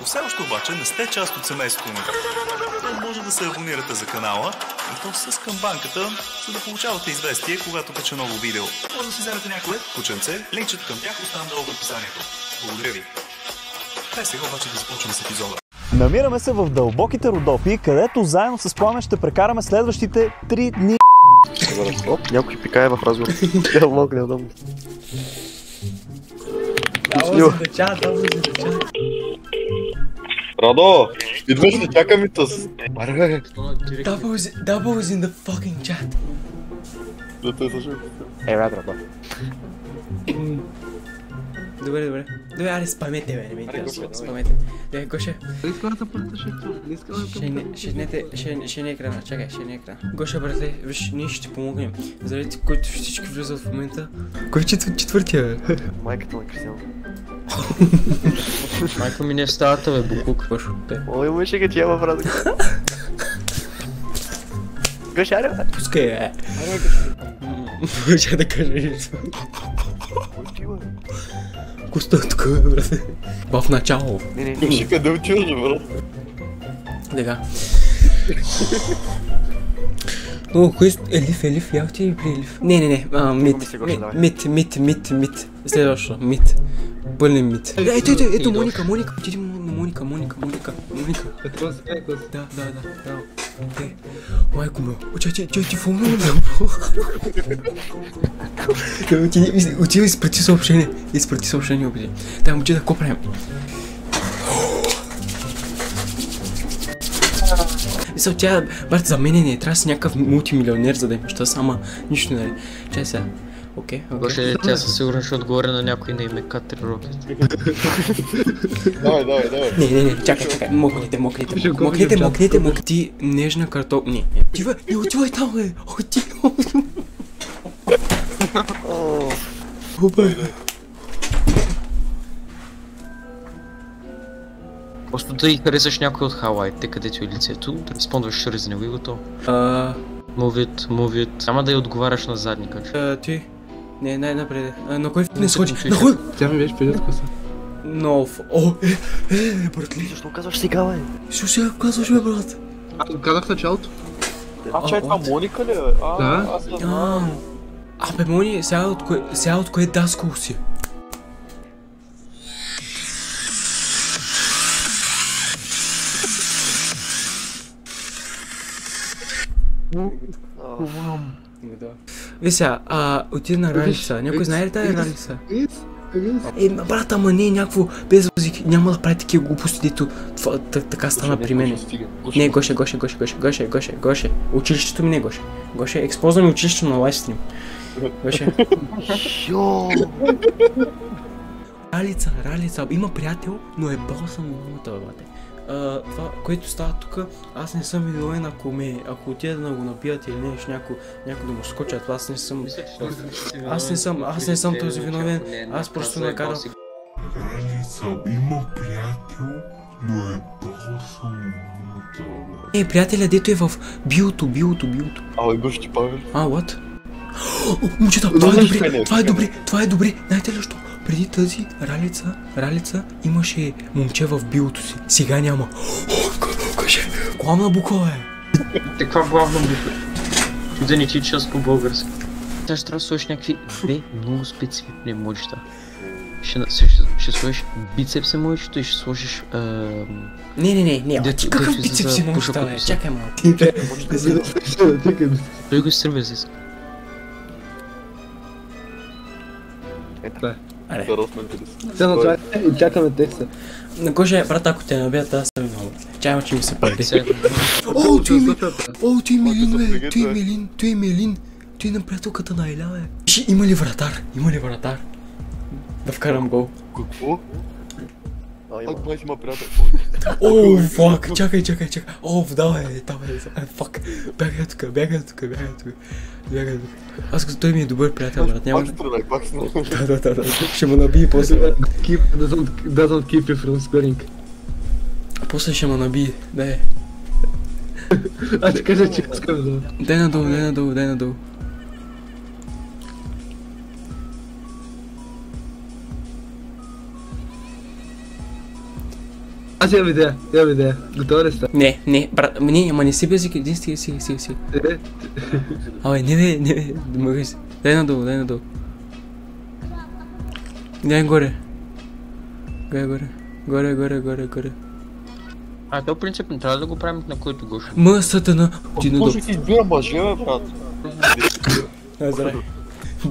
все още обаче не сте част от семейството на то може да се абонирате за канала и то с камбанката, за да получавате известие, когато кача ново видео. Може да си вземете някое кученце, линкчето към тях остана долу в описанието. Благодаря ви. Сега обаче да започваме с епизода. Намираме се в дълбоките Родопи, където заедно с Пламен ще прекараме следващите 3 дни. Някой пикае в разговор. Диалог, не удобно. Радо, идваш да чакаме тъс. Double is in the fucking chat. Да те слушам. Радо. Добре, аре спамете бе, не ме интересува, спамете. Гоше. Ще не екрана, чакай, ще не екрана. Гоше, брате, виж, ние ще ти помогнем. Заради които всички влизат в момента. Кой четвъртия бе? Майката на Кристиан. Майко ми не е в стаята бе, буклук, вършо. Ой, мъже га ти яма в разговор. Гоше, аре бе. Пускай бе. Ще да кажа нещо. Коста тук бе, брате. В начало. Кажи къде отиваш, брат? Така. О, кой е Елиф, я отиде при Елиф? Не, мит. Следващо, мит. Пълен мит. Ето Моника, отиди на Моника. Да. Майко ме, ти фолна ме. Отиде изпрати съобщение, обиди. Дай момче да какво правим? Мисля, тя, брат, за мен не трябва да си някакъв мултимилионер, за да имаш това, ама нищо не е. Чай сега. Окей. Гоше, тя със сигурно ще отговори на някой на име Катри Рокет. Давай. Не, чакай, мокните. Ти нежна картоп... Не, отивай там, бе! Просто да и харесаш някой от хайлайтите, където е лицето, да респондваш чрез него и готово. Move it. Няма да я отговаряш на задника. Ти? Не, най-напред. На кой не сходи? На кой? Тя ми беше преди откъса. Нов. Братли. Защо казваш сега, бе? Що сега казваш, бе, брат? Казах в началото. Чай, това Моника ли, бе? Да. Аз не знам. Абе, Мони, сега от кое даскал си? Вися, отида на Ралица. Някой знае ли тази Ралица? Брат, ама не е някакво без музик, няма да прави такива глупости, дето така стана при мен. Не, Гоше. Училището ми не, Гоше. Гоше, експозваме училището на лайвстрим. Гоше. Ралица, има приятел, но е босъм момата, бе. Това, което става тук, аз не съм виновен, ако отида да го напият или нещо, някой да му скочат, аз не съм този виновен, аз просто накарам. Ралица има приятел, но е босъм момата. Приятеля, дето е в биото. Гош ти павиш. What? Момчета, това е добре, знаете ли що? Преди тази Ралица имаше момче в биото си, сега няма. Каже, главна буква е. Каква главна буква? Да не ти част по български. Сега ще трябва да сложиш някакви много специфични емоджита. Ще сложиш бицепс емоджито и ще сложиш... Не, какъв бицепс емоджита, бе? Чакай малко. Той го изтръбя си. Аре. И чакаме текста. На Гоше, брат, ако те набият, аз съм много. Чайма, че ми се пари. Той е Мелин. Той е на приятелката на Еля, бе. Има ли вратар? Да вкарам гол. Какво? Май си има приятел. Фак, чакай. Давай, фак. Бягай тук. Аз като той ми е добър приятел, брат, няма... Пак стрелай. Да. Ще му набие после. Doesn't keep you from scoring. После ще му набие, дай. Аз ти кажа, че искам да... Дай надолу. Аз имам идея. Готова ли сте? Не, брат, не, ама не си бе, стига. Абе, не бе, мъгай се. Дай надолу. Дай горе. Горе. А то принцип не трябва да го правим на който гош. Мъсата ти надолу. Може си избира мъже, бе, брат. Здравей.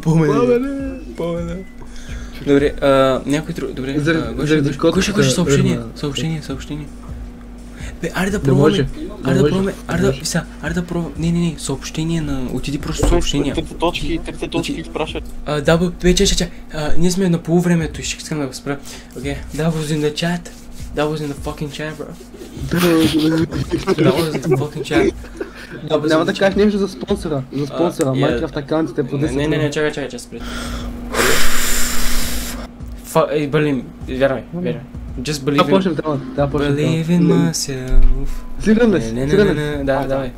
Помене. Добре, някой друг, добре. Гоша съобщение. Бе, айде да пробваме. Айде да пробваме. Не, съобщение на... Отиди просто съобщения. Трите точки изпращат. Да, бе, чай. Ние сме на полувремето и ще искам да го спра. Окей, that was in the chat. That was in the fucking chat, bro. That was in the fucking chat. Няма да кажеш нещо за спонсора. Minecraft акаунтите по 10. Не, чакай, спри. Believe, вярвай. Just believe believe in myself. Сигурен ли си? Не, давай.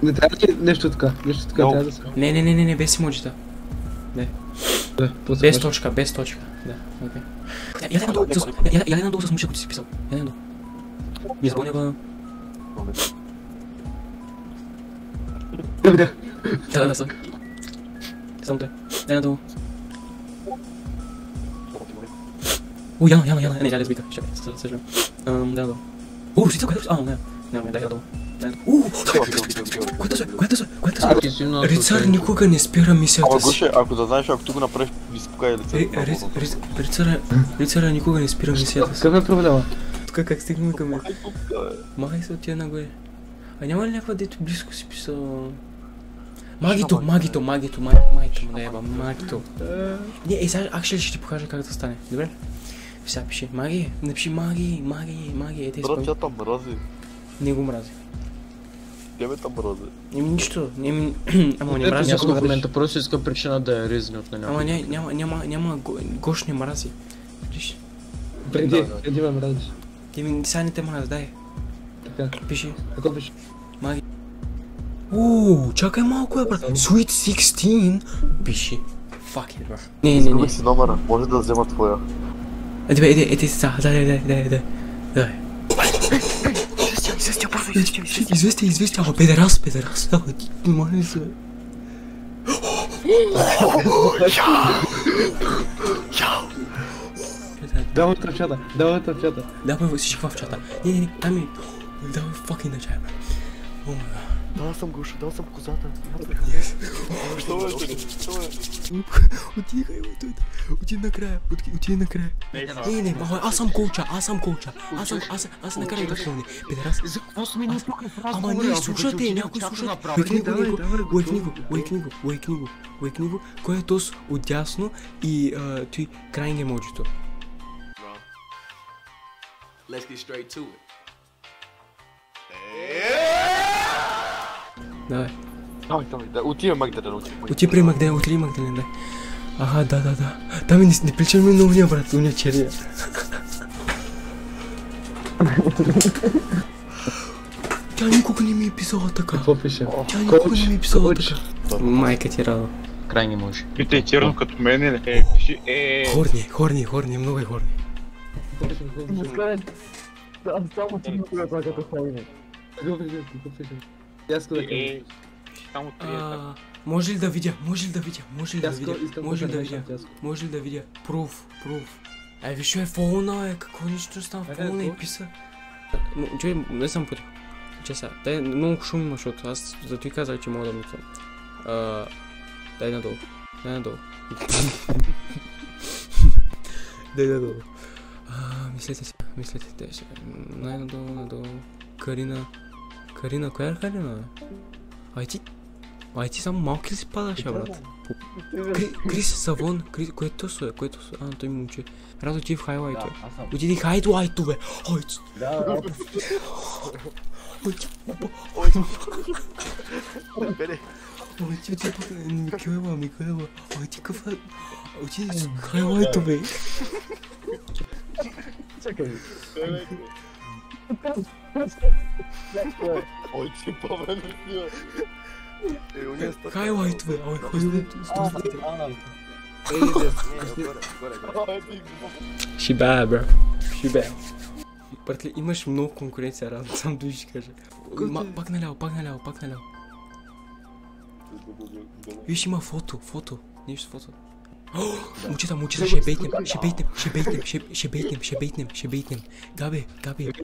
Не трябва ли нещо така? Трябва да се... Не, без емоджита. Без точка. Да, окей. Я надолу с момче, който си писал. Я надолу. Не забравя. Да, съм. Само той. Я надолу. Яна, не, тя лесбика, чакай, съжалявам. Да, надолу. Русица, която... Не, дай надолу. Което са? Рицар никога не спира мисията си. Гоше, ако да знаеш, ако ти го направиш, ми се покая лицето. Рицара никога не спира мисията си. Какъв е проблема? Тук как стигнем към мен? Махай се от тия нагоре. А няма ли някаква дето близко си писал... Магито, майка му да еба, магито. Не, сега actually ще ти покажа как да стане, добре? Сега пиши магия, напиши магия, те изпълни. Брат, тя там мрази. Не го мрази. Тебе там мрази. Нищо, ама не мрази. Някой в момента просто иска причина да я ризне от него. Ама няма, Гош не мрази. Виж. Преди ме мразиш. Сега не те мрази, дай. Така. Пиши. Какво пиши? Магия. Чакай малко, брат. Sweet 16. Пиши. Fuck it, bro. Не. Изгубих си номера, може да взема твоя. Еди сега, дай. Известия, педерас, моля ли се. Давай в чата. Давай всички в чата. Не, дай ми. Давай fucking на чая, брат. О май гад. Дал съм Гоша, дал съм козата. Отиди накрая. Не, аз съм колча. Аз накарай да хвърли. Педерас. Ама не, слушате, някой слушате. Уейкни го, кой е тос отдясно и той крайни емоджито. Let's get straight to it. Давай. Отиваме Магдалена. Отиди при Магдалена, дай. Аха, да. Там не причаме на уния, брат, уния черния. Тя никога не ми е писала така. Какво пише? Майка ти рада. Крайни може. Питай черно като мен или? Пиши Хорни, много е хорни. Само ти никога това като хорни. Какво пише? Яско да кажа. Може ли да видя? Пруф. Виж, фолна, какво нищо става фолна и писа. Чуй, не съм потих. Чеса, дай много шум има, защото аз за той казах, че мога да мисля. Дай надолу. Мислете, най-надолу. Карина, коя е Карина? Ай ти само малки ли си падаш, брат? Крис Савон, което са? Той ми момче. Радо ти в хайлайто. Отиди хайлайто, бе! Микаела. Ти къв е? Отиди в хайлайто, бе! Чакай. Ой, ти поведен си, бе. Хайлайт, бе, She bad, bro. Братле, имаш много конкуренция, радно съм дори ще кажа. Пак наляво. Виж, има фото. Нещо фото. Момчета, ще бейтнем. Габи,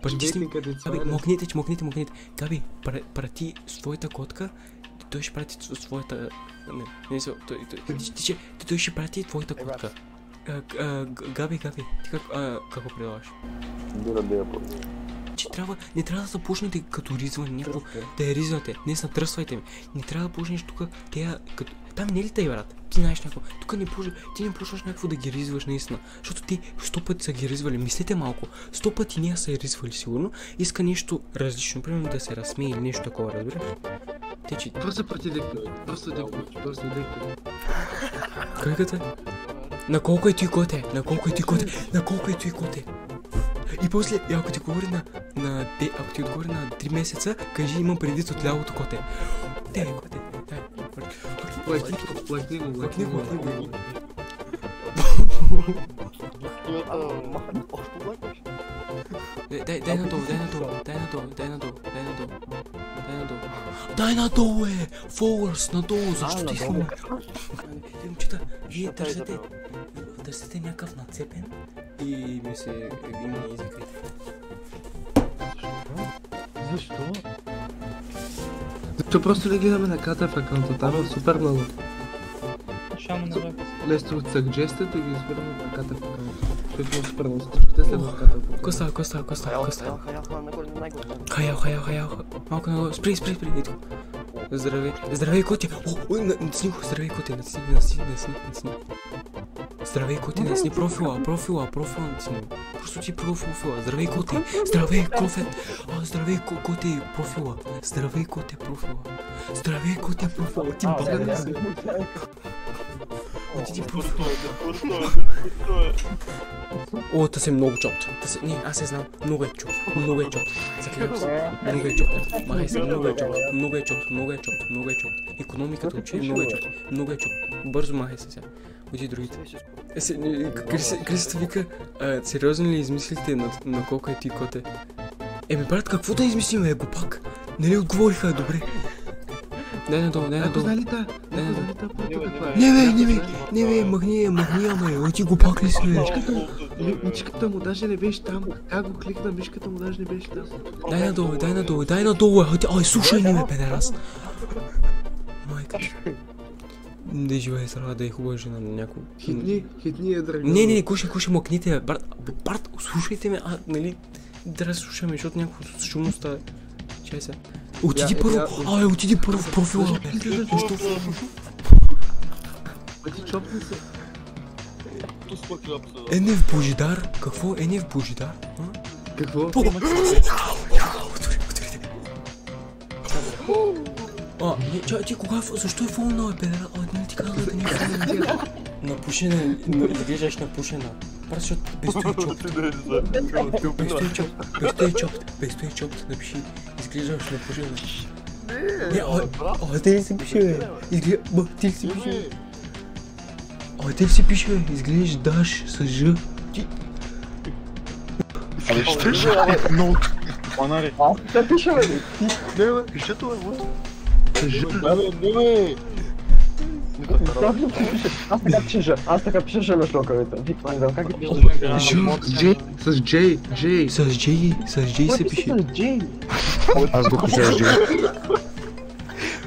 притисни. Габи, мокнете. Габи, прати своята котка. Той ще прати своята... Той ще прати твоята котка. Габи, ти как го предлагаш? Че не трябва да започнете като ризване, някакво да я ризвате. Не натръсвайте ми. Не трябва да почнеш тук, като... Там не е ли тъй, брат? Ти знаеш някакво. Тук ти не почваш някакво да ги ризваш наистина. Защото ти 100 пъти са ги ризвали. Мислете малко. 100 пъти ние са я ризвали сигурно. Иска нещо различно. Примерно да се разсмее или нещо такова, разбираш? Просто прати дектор. Просто дектор. Кръгата? На колко е той коте? И после, ако ти отговори на 3 месеца, кажи имам предвид от лявото коте. Дай. Плакни го. Дай надолу, Followers, надолу, защо ти хвърля? Момчета, вие търсите някакъв нацепен и ми извикайте. Защо? Защо просто не гледаме на ката в акаунта, там е супер много. Лесто от съгджестите ги избираме на ката в акаунта. Защото е супер много, ще след на ката в акаунта. Коста. Хаял. Малко нагоре, спри, ето. Здравей, коти! Натисни го, здравей, коти, натисни. Здравей, коти, натисни профила, натисни. Просто ти профила, здравей, коти, здравей, коти, профила. Ти бага си. Ти профила. О, та се много чопт. Не, аз се знам, много е чопт. Заклевам се, много е чопт. Махай се, много е чопт. Икономиката учи, много е чопт. Бързо махай се сега. Оди другите. Кристо вика, сериозно ли измислите на колко е ти коте? Брат, какво да измислим, глупак? Нали отговориха, добре. Дай надолу. Не, махни, ти глупак ли си, бе? Мишката му даже не беше там. Как го кликна, мишката му даже не беше там. Дай надолу, ай, слушай ли ме, педерас. Майка. Да живее срава, да е хубава жена на някой. Хитни е, драга. Не, кушай, мокните, брат, слушайте ме, нали, да слушаме, защото някакво шумно става. Чай се. Отиди първо в профила, бе. Ти чопни се. Енев Божидар? Какво? Енев Божидар? Какво? Ти кога? Защо е фолнал, педера? Не ти казвам да не е фолнал. Напушена, изглеждаш напушена. Просто защото без той чопт, напиши, изглеждаш напушена. Те ли си пише, бе? Те ли си пише, бе? Изглеждаш с Ж. Абе, ще же, много... Панари. Те пише, бе? Не, бе, пише това, бе. Аз така пиша на шоковете. Как ги пиша? С Джей. С Джей се пише. Аз го пиша с Джей.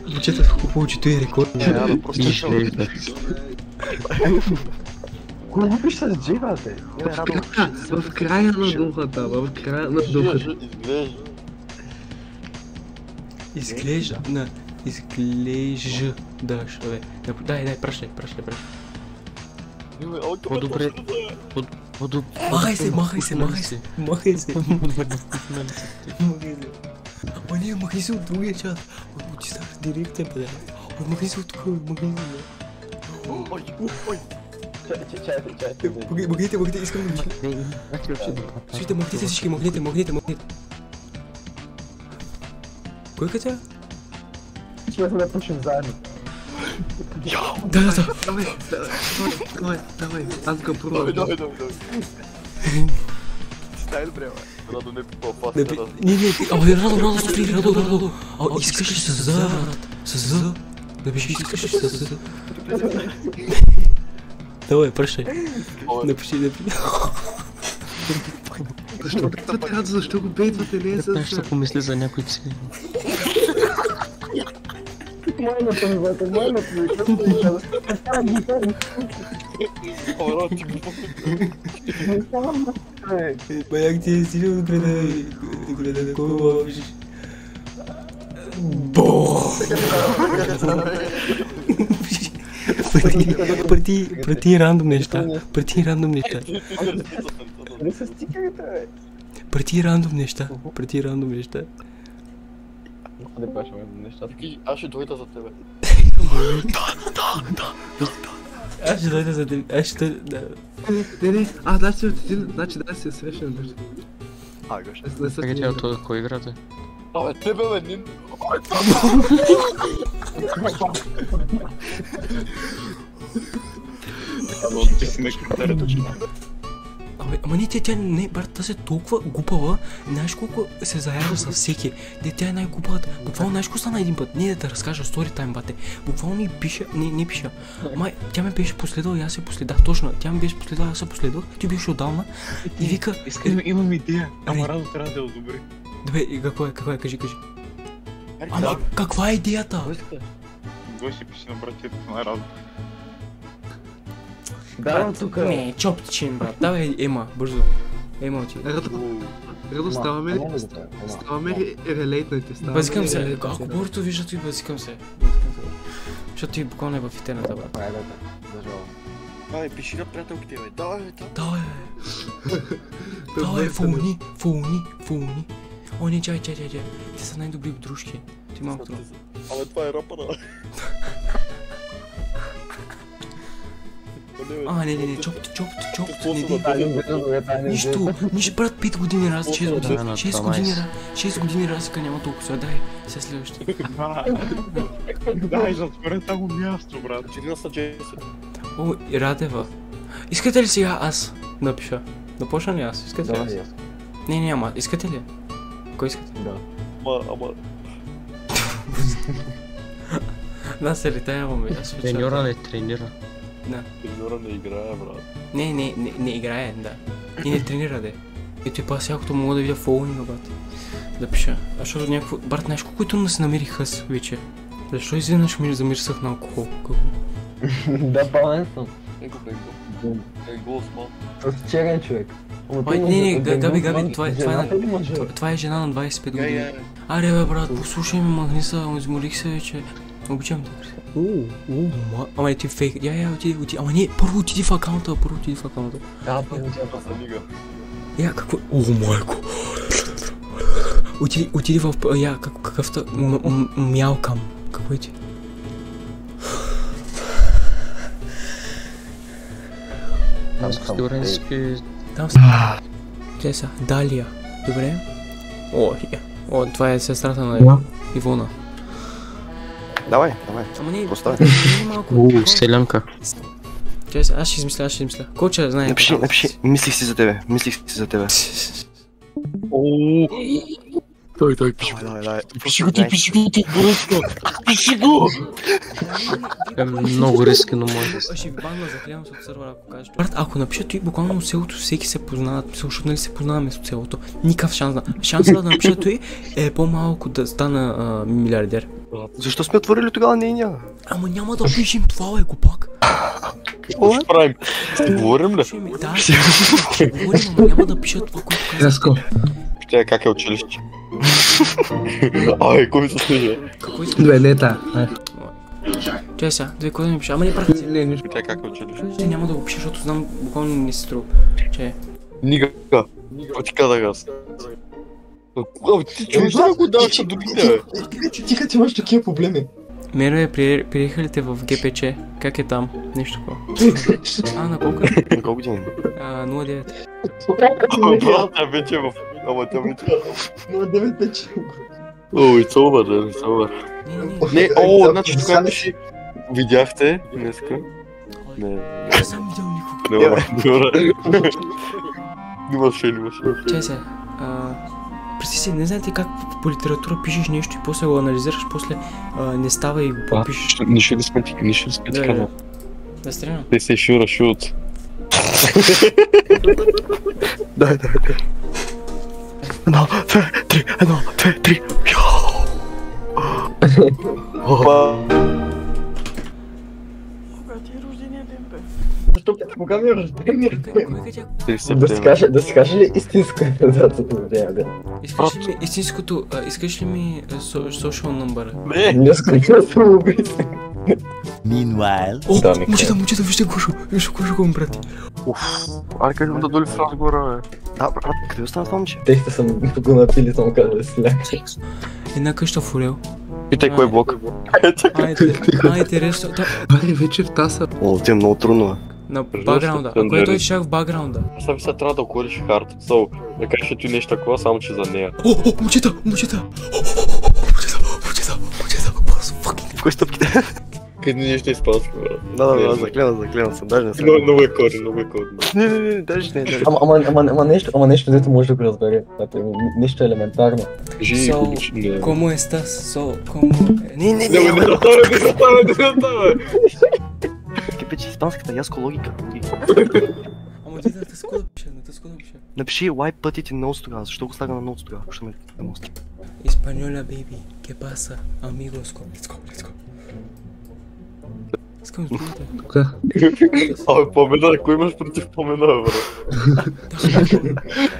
Момчета, какво получи той рекорд? Кога го пиша с Джей, бате? В края на духата, Изглеждаш, бе. Дай, пращай. По-добре. Махай се. О, не, махни се от другия чат. Ти става директен, бе. Махни се от тук, Чай. Махните, искам да ми. Слушайте, махните всички, махните. Кой къде? Ще да пушим заедно. Да. Давай, аз го пробвам. Давай. Стай добре, бе. Радо не пипа паста. Не, Радо, смотри, Радо. Искаш ли с З, брат? С З? Напиши, искаш ли с З? Давай, прощай. Напиши. Защо бейтвате, Радо? Защо го бейтвате? Не е с... Знаеш, ще помисли за някой цели. Майната ми, бата, майната ми. Маяк ти е силно да гледа кой лъвиш. Бо! Прати рандом неща. Прати рандом неща. Не пашаме нещата. Аз ще дойда за тебе. Аз ще дойда за теб. Не, значи да си свършен нещо. Чакай тя това кой играте? Абе, тебе бе, нин. Ти си на критерията. Ама не, тя не, брат, тази е толкова глупава, знаеш колко се заяжда с всеки. Тя е най-глупавата. Буквално знаеш какво стана един път? Не да те разкажа стори тайм, бате. Буквално ми пиша, не пиша. Май, тя ме беше последвала и аз се последах, точно. Тя ме беше последвала, аз се последвах, ти беше отдална и вика... Имам идея, ама Радо трябва да я одобри. Добре, каква е, кажи. Ама, каква е идеята? Го ще пише на братието на Радо. Давам тук. Не, чоптичин, брат. Давай, Ема, бързо. Ема оти. Радо, ставаме ли релейтнати? Базикам се, ако Борто вижда, той базикам се. Защото ти буквално е в итената, брат. Давай, пиши на приятелките, бе. Давай, фулни. О, не, чай. Те са най-добри дружки. Ти малко това. Абе, това е рапъра. Не, чопт, нищо, брат, 5 години раз, 6 години разлика няма толкова сега, дай, сега следващия. Дай, затворя само място, брат. Чирина са Джейси. О, Радева. Искате ли сега аз напиша? Да почна ли аз? Искате ли аз? Не, няма, искате ли? Кой искате? Да. Ама... Да, се ретаяваме, аз вече. Треньора не тренира. Да. Треньора не играе, брат. Не играе, да. И не тренира, де. Ето и пас якото мога да видя фолнинга, брат. Да пиша. Защото някакво... Брат, знаеш колко е трудно да се намери хъс вече? Защо изведнъж ми замирсах на алкохол? Какво? Да, пълен съм. Го смал. С черен човек. Не, Габи, това е жена на 25 години. Аре бе, брат, послушай ме, махни са, изморих се вече. Обичам те, Кристи. Ама не, ти фейк. Отиди. Ама не, първо отиди в акаунта. Да, първо отиди. Я, какво? Майко. Отиди в... какъвто... Мялкам. Какво е ти? Там те са. Далия. Добре? О, това е сестрата на Ивона. Давай. Ама не, поставя. Малко. Селянка. Чай, аз ще измисля. Коча знае. Напиши, мислих си за тебе. Той, пиши. Давай. Пиши го, пиши го! Е много риски, но може. Ще ви банна, заклевам се от сървъра, ако кажеш. Брат, ако напиша той буквално от селото, всеки се познават, защото нали се познаваме с селото, никакъв шанс да. Шансът да напиша той е по-малко да стана милиардер. Защо сме отворили тогава нейния? Ама няма да пишем това, бе, глупак. Какво ще правим? Ще говорим ли? Да, ще говорим, ама няма да пиша това, което казвам. Ще как е училище? Ай, кой се служа? Какво искаш? Две лета. Чай сега, кой да ми пиша? Ама не прати. Не, нищо. Ще как е училище? Ти няма да го пиша, защото знам буквално не се струва. Чай. Никога. Какво ти казах аз? Ти чуеш да го даваш на другите, бе? Тиха, ти имаш такива проблеми. Меро, приеха ли те в ГПЧ? Как е там? Нещо такова. На колко е? На колко години? 09. Брат, тя вече е в... Ама тя вече е... 09 вече. О, it's over. Не, значи тогава си... Видяхте днеска? Не. Не съм видял никога. Добре. Нямаше. Чай се. си, не знаете как по литература пишеш нещо и после го анализираш, после не става и го попишеш. Не ще да сме канал. Да стреляме. They say shoot or shoot. Дай. 1, 2, 3, 1, 2, 3. Кога ми е рождение? Кой Да си кажа ли истинската дата на рождение? Искаш ли ми social number? Не сколько съм убийство. Meanwhile... О, момчета, вижте Гошо го ми прати. Аре, кажем да доли в разговора, бе. Да, брат, къде остана това момче? Техте съм го напили, съм казал да си ляг. Една къща в Орел. Питай кой е блок. Интересно. Бари вече в таса. О, ти е много трудно, бе. На бакграунда. А кой той чак в бакграунда? Сега сега трябва да околиш харта. Да кажеш, че ти нещо такова, само че за нея. О, момчета! Момчета! Кой стъпките? Къде нещо изпълнски, брат. Да, заклевам се, даже не съм. Много е коден. Не, даже не. Ама нещо, дето може да го разбере. Нещо елементарно. Кажи, обичай. Como estás? Como... Не. Не остава. Кипече испанската яско логика. Ама ти да тъско да пише, Напиши лай пътите ноутс тогава, защо го слага на ноутс тогава? Ще ме мозги. Española, baby. ¿Qué pasa? Amigos, let's go. Искам да думате. Абе, помена, кой имаш против помена, брат?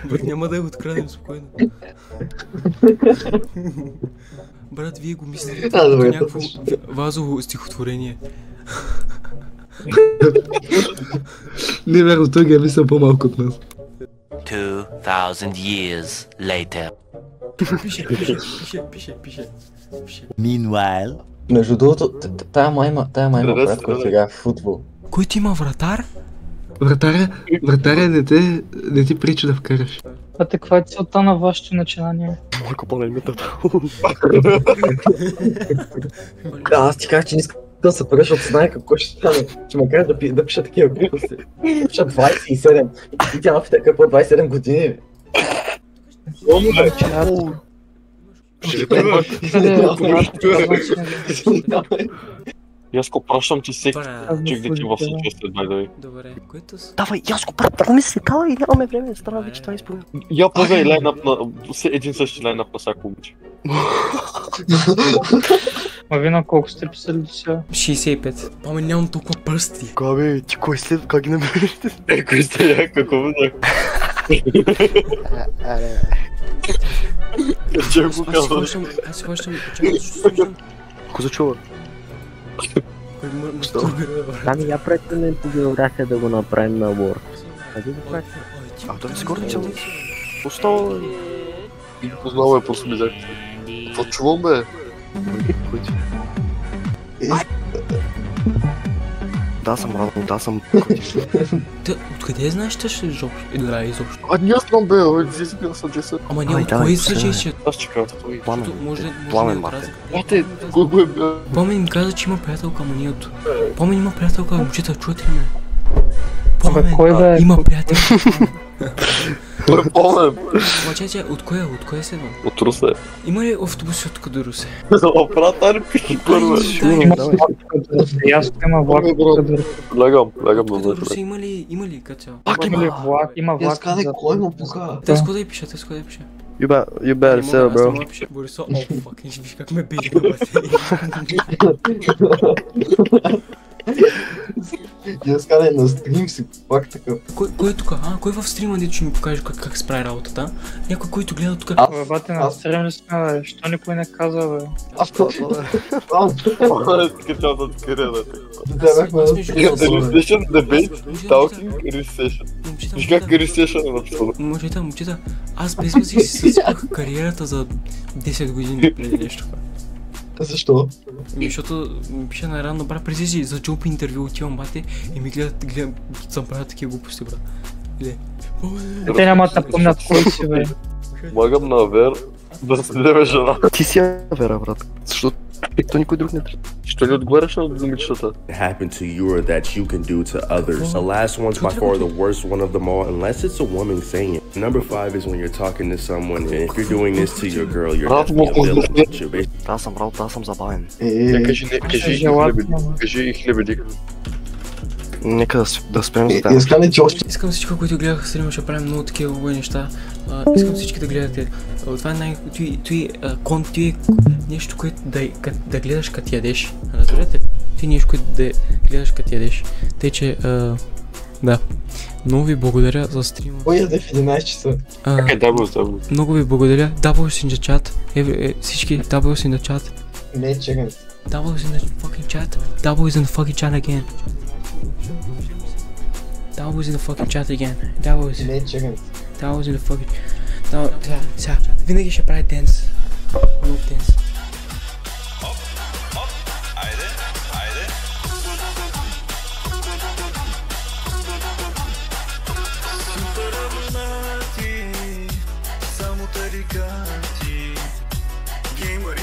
Брат, няма да я открадем спокойно. Брат, вие го мислите като някакво вазово стихотворение. Не, верно, той ги е мисля по-малко от нас. 2000 years later. Пише. Meanwhile... Между другото, тая майма, брат, който играе в футбол. Кой ти има вратар? Вратаря не ти прича да вкараш. А каква е целта на вашето начинание? Малко по-нелимитата. Да, аз ти казах, че не искам да се паря, защото знае какво ще стане. Че ме кара да пиша такива глупости. Пиша 27. И тя ма пита какво 27 години. Яско, пращам ти всеки чек да ти в съчувствие, бай. Добре, което са? Давай, Яско, брат, помисли, и нямаме време, стара вече това изпълня. Я пъзай лайнап на... един същи лайнап на всяко момиче. Ма ви на колко сте писали до сега? 65. Ама нямам толкова пръсти. Кога бе, ти кой след, как ги намериш? Кой сте я, какво бъдах? Че го казвам? Аз се хващам, чакай. Ако зачува? Ами я проектваме по география да го направим на Word. А той скоро не цяло. Постой! И го познава е просто бизаките. Какво чувам, бе? Да, съм радвам, да, съм... Откъде знаеш тъж изобщо? А не знам, бе, здесь бил са 10. Ама не, от кой съжеше? Аз чекам. Пламен, Марте. Бате, кой го е бил? Пламен им каза, че има приятелка, ама не от... Пламен има приятелка, момчета, чуете ли ме? Пламен, има приятелка. Кой е Пламен? Мачача, от кое е седва? От Русе. Има ли автобуси от тук до Русе? Брат, пиши първа. Ясно има влак. Легам на вътре. Русе има ли като цяло? Има влак. Кой му пука? Теско да я пиша. You better sell, bro. Борисо, fucking, виж как ме били, бате. Я скадай на стрим си, пак такъв. Кой е тук? Кой в стрима дето ще ми покаже как се прави работата? Някой, който гледа тук. Бате, на стрим ли сме, бе? Що никой не каза, бе? Скачал да скъде, Recession debate, talking, recession. Виж как recession е написано. Момчета, аз без възик си съсипах кариерата за 10 години преди нещо. Защо? Защото ми пише на рано, брат, преди за джоб интервю отивам, бате, и ми гледат, съм правил такива глупости, брат. Те няма да помнят кой си, бе. Магам на Авер да следеме жена. Ти си Авера, брат. Защо То никой друг не трябва. Що ли отговаряш на думичката? Happen to you or that you can do to others. The last one's by far the worst one of them all, unless it's a woman saying it. Number 5 is when you're talking to someone, and if you're doing this to your girl, you're definitely a villain. Аз съм брат, аз съм забавен. Кажи хлебедик. Нека да спрем за тази. Искам всички, които гледаха стрима, ще правим много такива хубави неща. Искам всички да гледате. Това е нещо, което да гледаш като ядеш. Разберете? Ти нещо, което да гледаш като ядеш. Тъй, че да. Много ви благодаря за стрима. Кой яде в 11 часа? Много ви благодаря. Doubles in the chat. Всички doubles in the chat. Не, чекай. Doubles in the fucking chat. Doubles in the fucking chat again. Doubles in the fucking chat again. Doubles. Не, чекай. Doubles in the fucking... Сега, винаги ще прави денс. Много денс. Само тарикати, геймъри,